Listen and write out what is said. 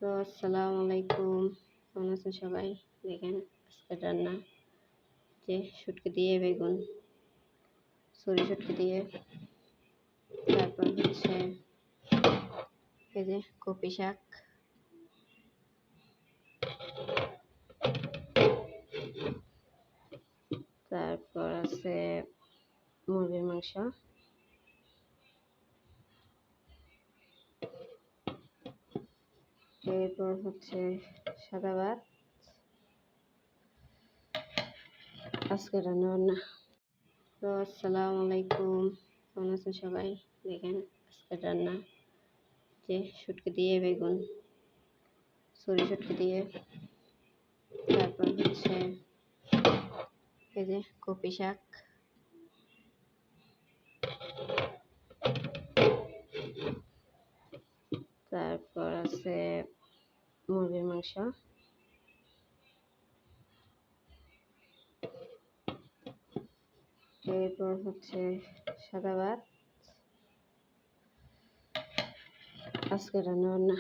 তো আসসালামু আলাইকুম, কেমন আছেন সবাই? দেখেন আজকের রান্না যে শুটকি দিয়ে বেগুন, সরি শুটকি দিয়ে, তারপর হচ্ছে এই যে কপি শাক, তারপর আছে মুরগির মাংস, এরপর হচ্ছে সাদা ভাত। আজকের রান্না বান্না। তো আসসালামু আলাইকুম, কেমন আছেন সবাই? দেখেন আজকের রান্না যে শুটকি দিয়ে বেগুন, সরি শুটকি দিয়ে, তারপর হচ্ছে এই যে কপি শাক, তারপর আছে মুরগির মাংস, এরপর হচ্ছে সাদা ভাত। আজকের রান্না বান্না। তো আসসালামু আলাইকুম, কেমন আছেন সবাই? দেখেন আজকের রান্না যে শুটকি দিয়ে বেগুন, সরি শুটকি দিয়ে, তারপর হচ্ছে এই যে কপি শাক, তারপর আছে মুরগির মাংস, এরপর হচ্ছে সাদা ভাত। আজকের রান্না বান্না।